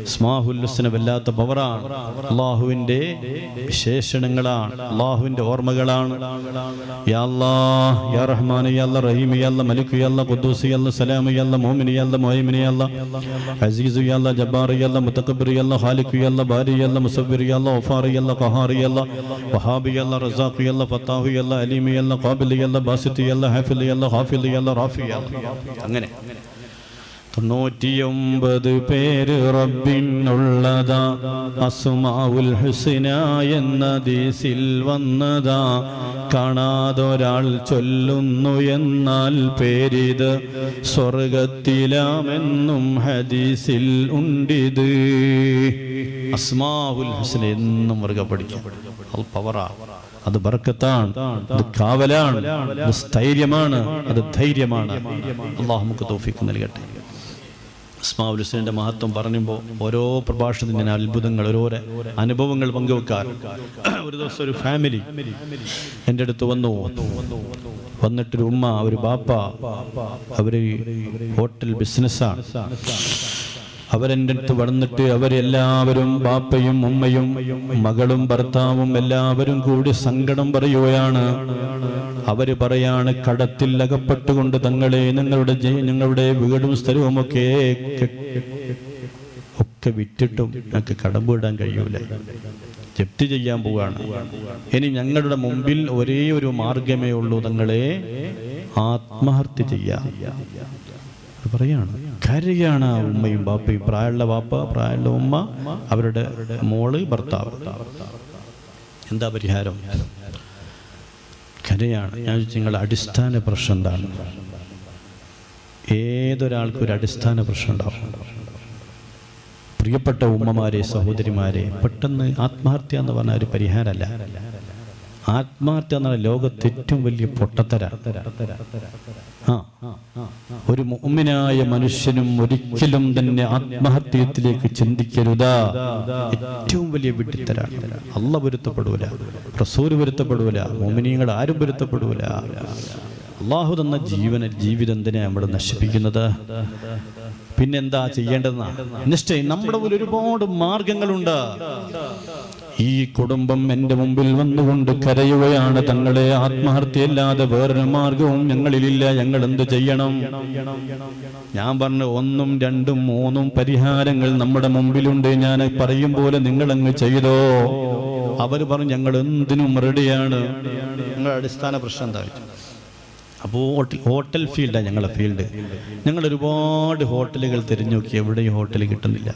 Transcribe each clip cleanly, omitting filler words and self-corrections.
അസ്മാഉൽ ഹുസ്ന വല്ലാത്ത പവറാണ്. അല്ലാഹുവിൻ്റെ വിശേഷണങ്ങളാണ്, അല്ലാഹുവിൻ്റെ ഓർമ്മകളാണ്. യാ അല്ലാഹ്, യാ റഹ്മാൻ, യാ അല്ലാഹ് റഹീം, യാ അല്ലാഹ് മലിക്, യാ അല്ലാഹ് ഖുദ്ദൂസ്, യാ അല്ലാഹ് സലാം, യാ അല്ലാഹ് മുഅ്മിൻ, യാ അല്ലാഹ് മുഹൈമിൻ, യാ അല്ലാഹ് അസീസ്, യാ അല്ലാഹ് ജബ്ബാർ, യാ അല്ലാഹ് മുതകബ്ബിർ, യാ അല്ലാഹ് ഖാലിഖ്, യാ അല്ലാഹ് ബാരി, യാ അല്ലാഹ് മുസവ്വിർ, യാ അല്ലാഹ് ഗഫാർ, യാ അല്ലാഹ് ഖഹാർ, യാ അല്ലാഹ് വഹാബ്, യാ അല്ലാഹ് റസാഖ്, യാ അല്ലാഹ് ഫത്താഹ്, യാ അല്ലാഹ് അലീം, യാ അല്ലാഹ് ഖാബിൽ, യാ അല്ലാഹ് ബാസിത്ത്, യാ അല്ലാഹ് ഹാഫിൽ, യാ അല്ലാഹ് ഹാഫിൽ, യാ അല്ലാഹ് റാഫി. അങ്ങനെ 99 പേര് റബ്ബിനുള്ളതാ. അസ്മാഉൽ ഹുസ്ന എന്ന ഹദീസിൽ വന്നതാ. കാണാതൊരാൾ ചൊല്ലുന്നു എന്നാൽ പേരിത് സ്വർഗത്തിലാമെന്നും ഹദീസിൽ ഉണ്ടിത്. അസ്മാഉൽ ഹുസ്ന എന്നും മുറുകെ പഠിക്കും. അത് പവറാ, അത് ബർക്കത്താണ്, അത് കാവലാണ്, അത് സ്ഥൈര്യമാണ്, അത് ധൈര്യമാണ്. അല്ലാഹു നമുക്ക് തൗഫീഖ് നൽകട്ടെ. അസ്മാഉൽ ഹുസ്നയുടെ മഹത്വം പറയുമ്പോൾ ഓരോ പ്രഭാഷണത്തിൽ ഞാൻ അത്ഭുതങ്ങൾ, ഓരോരോ അനുഭവങ്ങൾ പങ്കുവെക്കാൻ. ഒരു ദിവസം ഒരു ഫാമിലി എൻ്റെ അടുത്ത് വന്നിട്ടൊരു ഉമ്മ, ഒരു ബാപ്പ, അവർ ഹോട്ടൽ ബിസിനസ്സാണ്. അവരെൻ്റെ അടുത്ത് വന്നിട്ട് അവരെല്ലാവരും, ബാപ്പയും ഉമ്മയും മകളും ഭർത്താവും എല്ലാവരും കൂടി സങ്കടം പറയുകയാണ്. അവര് പറയാണ്, കടത്തിൽ അകപ്പെട്ടുകൊണ്ട് തങ്ങളെ ഞങ്ങളുടെ വീടും സ്ഥലവും ഒക്കെ വിറ്റിട്ടും ഞങ്ങൾക്ക് കടം വീടാൻ കഴിയൂല, ജപ്തി ചെയ്യാൻ പോവുകയാണ്. ഇനി ഞങ്ങളുടെ മുമ്പിൽ ഒരേ ഒരു മാർഗമേ ഉള്ളൂ, തങ്ങളെ ആത്മഹത്യ ചെയ്യാം പറയാണ്. കരയാണ് ആ ഉമ്മയും ബാപ്പയും, പ്രായമുള്ള ബാപ്പ, പ്രായമുള്ള ഉമ്മ, അവരുടെ മോള്, ഭർത്താവ്. എന്താ പരിഹാരം? കരയാണ്. ഞാൻ ചോദിച്ചു, നിങ്ങളുടെ അടിസ്ഥാന പ്രശ്നം എന്താണ്? ഏതൊരാൾക്കും ഒരു അടിസ്ഥാന പ്രശ്നം ഉണ്ടാവും. പ്രിയപ്പെട്ട ഉമ്മമാരെ, സഹോദരിമാരെ, പെട്ടെന്ന് ആത്മഹത്യ എന്ന് പറഞ്ഞ ഒരു പരിഹാരമല്ല. ആത്മഹത്യ എന്ന ലോകത്ത് ഏറ്റവും വലിയ പൊട്ടത്തര. ഒരു മുഅ്മിനായ മനുഷ്യനും ഒരിക്കലും തന്നെ ആത്മഹത്യത്തിലേക്ക് ചിന്തിക്കരുതാ. ഏറ്റവും വലിയ വിഡ്ഢിത്തരാണ്. അല്ലാഹു പൊരുത്തപ്പെടൂല, റസൂൽ പൊരുത്തപ്പെടൂല, മുഅ്മിനീങ്ങൾ ആരും പൊരുത്തപ്പെടൂല. അല്ലാഹു തന്ന ജീവിതം എന്തിനാ നമ്മൾ നശിപ്പിക്കുന്നത്? പിന്നെന്താ ചെയ്യേണ്ടതെന്നാണ് നിശ്ചയം. നമ്മുടെ മുന്നിൽ ഒരുപാട് മാർഗങ്ങളുണ്ട്. ഈ കുടുംബം എൻ്റെ മുമ്പിൽ വന്നുകൊണ്ട് കരയുകയാണ്, തങ്ങളെ ആത്മഹത്യയല്ലാതെ വേറൊരു മാർഗവും ഞങ്ങളിലില്ല, ഞങ്ങൾ എന്ത് ചെയ്യണം? ഞാൻ പറഞ്ഞു, 1, 2, 3 പരിഹാരങ്ങൾ നമ്മുടെ മുമ്പിലുണ്ട്, ഞാൻ പറയും പോലെ നിങ്ങളങ്ങ് ചെയ്തോ. അവർ പറഞ്ഞു, ഞങ്ങൾ എന്തിനും റെഡിയാണ്. ഞങ്ങളുടെ അടിസ്ഥാന പ്രശ്നം എന്താ? അപ്പോൾ ഹോട്ടൽ ഫീൽഡാണ് ഞങ്ങളുടെ ഫീൽഡ്. ഞങ്ങൾ ഒരുപാട് ഹോട്ടലുകൾ തിരഞ്ഞു നോക്കി, എവിടെയും ഹോട്ടൽ കിട്ടുന്നില്ല.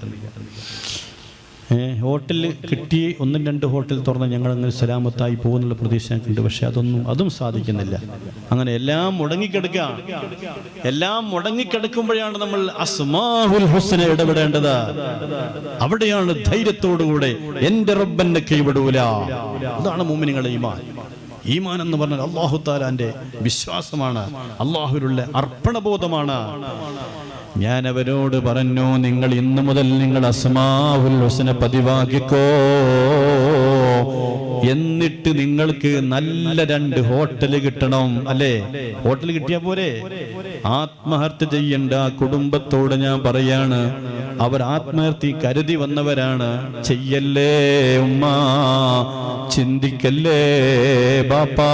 ഹോട്ടൽ കിട്ടി, 1, 2 ഹോട്ടൽ തുറന്ന് ഞങ്ങളങ്ങനെ സലാമത്തായി പോകുന്നുള്ള പ്രതീക്ഷ ഞങ്ങൾക്കുണ്ട്. പക്ഷെ അതും സാധിക്കുന്നില്ല. അങ്ങനെ എല്ലാം മുടങ്ങിക്കിടക്കുമ്പോഴാണ് നമ്മൾ അസ്മാഉൽ ഹുസ്ന ഇടപെടേണ്ടത്. അവിടെയാണ് ധൈര്യത്തോടുകൂടെ എൻ്റെ റബ്ബന്നെ കൈവിടൂല. അതാണ് മുഅ്മിനീങ്ങളുടെ ഈമാൻ. ഈമാൻ എന്ന് പറഞ്ഞാൽ അല്ലാഹു തആലാന്റെ വിശ്വാസമാണ്, അല്ലാഹുവിലുള്ള അർപ്പണബോധമാണ്. ഞാൻ അവരോട് പറഞ്ഞു, നിങ്ങൾ ഇന്നു മുതൽ നിങ്ങൾ അസ്മാഉൽ ഹുസ്ന പതിവാക്കിക്കോ. എന്നിട്ട് നിങ്ങൾക്ക് നല്ല 2 ഹോട്ടൽ കിട്ടണം, അല്ലേ? ഹോട്ടൽ കിട്ടിയാ പോരെ? ആത്മഹത്യ ചെയ്യേണ്ട കുടുംബത്തോട് ഞാൻ പറയാണ്, അവർ ആത്മഹത്യ കരുതി വന്നവരാണ്. ചെയ്യല്ലേ ഉമ്മ, ചിന്തിക്കല്ലേ ബാപ്പാ.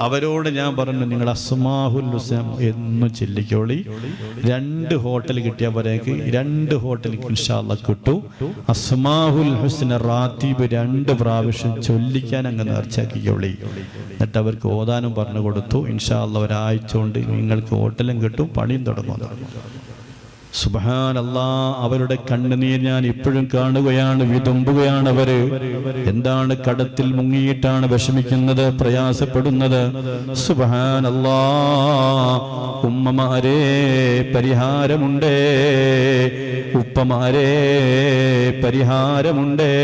അവരോട് ഞാൻ പറഞ്ഞു, നിങ്ങൾ അസ്മാഉൽ ഹുസ്ന എന്നും ചൊല്ലിക്കോളി. 2 ഹോട്ടൽ കിട്ടിയ പോരേക്ക് 2 ഹോട്ടൽ ഇൻഷാ അല്ലാഹ് കിട്ടും. അസ്മാഉൽ ഹുസ്ന റാത്തീബ് 2 പ്രാവശ്യം ചൊല്ലിക്കാൻ അങ്ങ് നേർച്ചയാക്കിക്കോളി. എന്നിട്ട് അവർക്ക് ഓതാനും പറഞ്ഞു കൊടുത്തു. ഇൻഷാ അല്ലാഹ് ഒരാഴ്ച കൊണ്ട് നിങ്ങൾക്ക് ഹോട്ടലും കിട്ടും, പണിയും തുടങ്ങും. സുബ്ഹാനല്ലാഹ്, അവരുടെ കണ്ണുനീർ ഞാൻ ഇപ്പോഴും കാണുകയാണ്, വിതുമ്പുകയാണ്. അവര് എന്താണ് കടത്തിൽ മുങ്ങിയിട്ടാണ് വിഷമിക്കുന്നത്, പ്രയാസപ്പെടുന്നത്. സുബ്ഹാനല്ലാഹ്, ഉമ്മമാരെ പരിഹാരമുണ്ടേ, ഉപ്പമാരെ പരിഹാരമുണ്ടേ.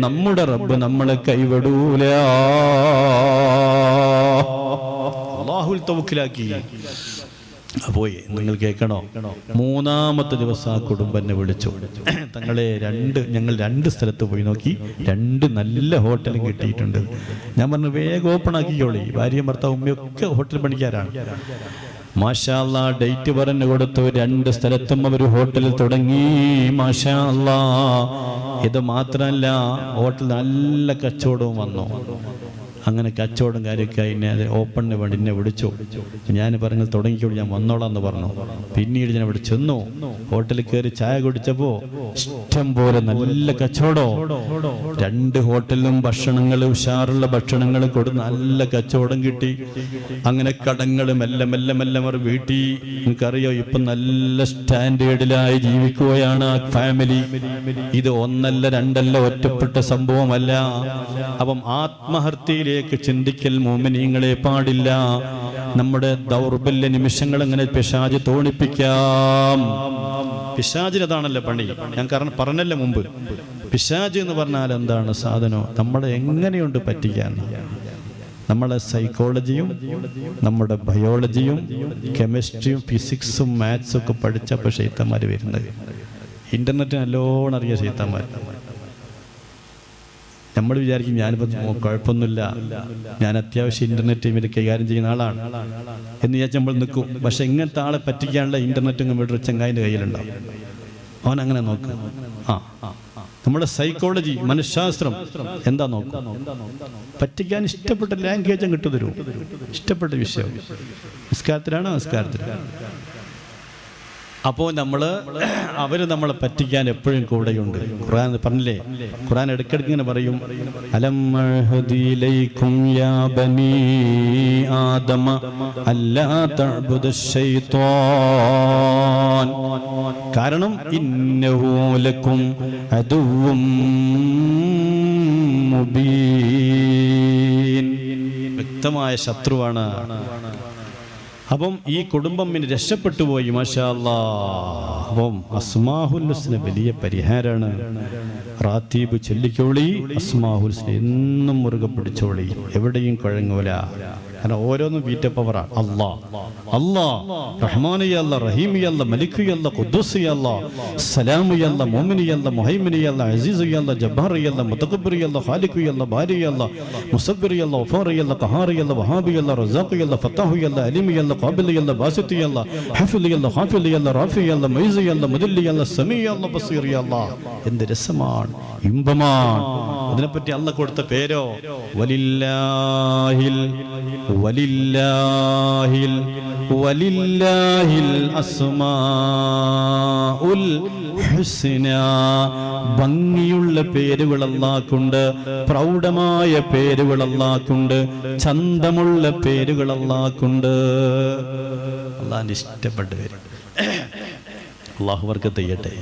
നമ്മുടെ റബ്ബ് നമ്മളെ കൈവിടൂല. അല്ലാഹുവിൽ തവക്കലാക്കി പോയി. നിങ്ങൾ കേൾക്കണോ? 3-ാമത്തെ ദിവസം ആ കുടുംബം എന്നെ വിളിച്ചു. തങ്ങളെ ഞങ്ങൾ 2 സ്ഥലത്ത് പോയി നോക്കി, 2 നല്ല ഹോട്ടലും കിട്ടിയിട്ടുണ്ട്. ഞാൻ പറഞ്ഞു, വേഗം ഓപ്പൺ ആക്കിക്കോളി. ഭാര്യയും ഭർത്താവും ഉമ്മയൊക്കെ ഹോട്ടൽ പണിക്കാരാണ്. മാഷാ അല്ലാ ഡേറ്റ് പറഞ്ഞു കൊടുത്തു. 2 സ്ഥലത്തും അവർ ഹോട്ടലിൽ തുടങ്ങി. മാഷാ അല്ലാ. ഇത് മാത്രമല്ല, ഹോട്ടൽ നല്ല കച്ചവടവും വന്നു. അങ്ങനെ കച്ചവടം കാര്യമൊക്കെ എന്നെ അത് ഓപ്പണിന് വേണ്ടി എന്നെ വിളിച്ചു. ഞാൻ പറഞ്ഞു തുടങ്ങിക്കോളൂ, ഞാൻ വന്നോളാം എന്ന് പറഞ്ഞു. പിന്നീട് ഞാൻ അവിടെ ചെന്നു. ഹോട്ടലിൽ കയറി ചായ കുടിച്ചപ്പോൾ ഇഷ്ടം പോലെ നല്ല കച്ചവടം. 2 ഹോട്ടലിലും ഭക്ഷണങ്ങൾ, ഉഷാറുള്ള ഭക്ഷണങ്ങൾ കൊടുത്ത് നല്ല കച്ചവടം കിട്ടി. അങ്ങനെ കടങ്ങൾ മെല്ലെ മെല്ലെ മെല്ലെ അവർ വീട്ടി. നിങ്ങൾക്കറിയോ, ഇപ്പം നല്ല സ്റ്റാൻഡേർഡിലായി ജീവിക്കുകയാണ് ആ ഫാമിലി. ഇത് 1 അല്ല 2 അല്ല, ഒറ്റപ്പെട്ട സംഭവമല്ല. അപ്പം ആത്മഹത്യയിലേക്ക് ചിന്തിക്കൽ മുഅ്മിനീങ്ങളെ പാടില്ല. നമ്മുടെ ദൗർബല്യ നിമിഷങ്ങൾ എങ്ങനെ പിശാച് തോണിപ്പിക്കാം. പിശാചിനതാണല്ലോ പണി. ഞാൻ കാരണം പറഞ്ഞല്ലോ മുമ്പ്, പിശാച് എന്ന് പറഞ്ഞാൽ എന്താണ് സാധനം? നമ്മളെ എങ്ങനെയുണ്ട് പറ്റിക്കാൻ. നമ്മളെ സൈക്കോളജിയും നമ്മുടെ ബയോളജിയും കെമിസ്ട്രിയും ഫിസിക്സും മാത്സും ഒക്കെ പഠിച്ചപ്പോൾ ശൈത്താന്മാർ വരുന്നത്. ഇന്റർനെറ്റ് നല്ലോണം അറിയാം ശൈത്താന്മാർ. നമ്മൾ വിചാരിക്കും ഞാനിപ്പോൾ കുഴപ്പമൊന്നുമില്ല, ഞാൻ അത്യാവശ്യം ഇന്റർനെറ്റ് ഇവർ കൈകാര്യം ചെയ്യുന്ന ആളാണ് എന്ന് വിചാരിച്ച് നമ്മൾ നിൽക്കും. പക്ഷെ ഇങ്ങനത്തെ ആളെ പറ്റിക്കാനുള്ള ഇന്റർനെറ്റും കമ്പ്യൂട്ടർ ചെങ്ങായിൻ്റെ കയ്യിലുണ്ടാവും. അവൻ അങ്ങനെ നോക്കും. നമ്മുടെ സൈക്കോളജി, മനഃശാസ്ത്രം എന്താ നോക്കും. പറ്റിക്കാൻ ഇഷ്ടപ്പെട്ട ലാംഗ്വേജും കിട്ടു തരും, ഇഷ്ടപ്പെട്ട വിഷയം. നിസ്കാരത്തിലാണ്, നമസ്കാരത്തിലാണ്. അപ്പോൾ അവര് നമ്മളെ പറ്റിക്കാൻ എപ്പോഴും കൂടെയുണ്ട്. ഖുർആൻ പറഞ്ഞില്ലേ, ഖുർആൻ ഇടയ്ക്കിടയ്ക്ക് ഇങ്ങനെ പറയും, അലം അഹ്ദിലൈക്കും യാ ബനീ ആദമ അല്ലാ തഅ്ബുദുശ് ശൈത്വാൻ. കാരണം ഇന്നഹു ലക്കും അദുവ്വും മുബീൻ, വ്യക്തമായ ശത്രുവാണ്. അപ്പം ഈ കുടുംബം പിന്നെ രക്ഷപ്പെട്ടു പോയി. മാഷാ അല്ലാഹ്. അപ്പം അസ്മാഉൽ ഹുസ്ന വലിയ പരിഹാരമാണ്. റാത്തീബ് ചൊല്ലിക്കോളി, അസ്മാഉൽ ഹുസ്ന എന്നും മുറുകെ പിടിച്ചോളി, എവിടെയും കുഴങ്ങൂല. കാരണം ഓരോന്നും വീറ്റ പവറാണ്. അല്ലാഹ് അല്ലാഹ്, റഹ്മാനി അല്ലാ, റഹീമി അല്ലാ, മലിക് അല്ലാ, ഖുദ്ദൂസി അല്ലാ, സലാമി അല്ലാ, മുഅ്മിനി അല്ലാ, മുഹൈമിനി അല്ലാ, അസീസി അല്ലാ, ജബ്ബാറി അല്ലാ, മുതകബ്ബിരി അല്ലാ, ഖാലിഖി അല്ലാ, ബാരി അല്ലാ, മുസബ്ബിരി അല്ലാ, ഗഫാറി അല്ലാ, ഖഹാറി അല്ലാ, വഹാബി അല്ലാ, റസാഖി അല്ലാ, ഫത്താഹി അല്ലാ, അലീമി അല്ലാ, ഖാബിലി അല്ലാ, ബാസിതി അല്ലാ, ഹഫിലി അല്ലാ, ഖാഫിലി അല്ലാ, റാഫി അല്ലാ, മൈസി അല്ലാ, മുദല്ലി അല്ലാ, സമീ അല്ലാ, ബസീറി അല്ലാ. എന്ത് രസമാണ്, ഇമ്പമാണ്. അതിനെപ്പറ്റി അല്ലാഹ് കൊടുത്ത പേരോ വലില്ലാഹിൽ വലില്ലാഹിൽ വലില്ലാഹിൽ അസ്മാഉൽ ഹുസ്ന. ഭംഗിയുള്ള പേരുകൾ അല്ലാഹ്ക്കുണ്ട്, പ്രൗഢമായ പേരുകൾ അല്ലാഹ്ക്കുണ്ട്, ചന്തമുള്ള പേരുകൾ അല്ലാഹ്ക്കുണ്ട്. അല്ലാഹുവിന്റെ ഇഷ്ടപ്പെട്ട പേര്. അല്ലാഹു ബർക്കത്ത് ചെയ്യട്ടെ.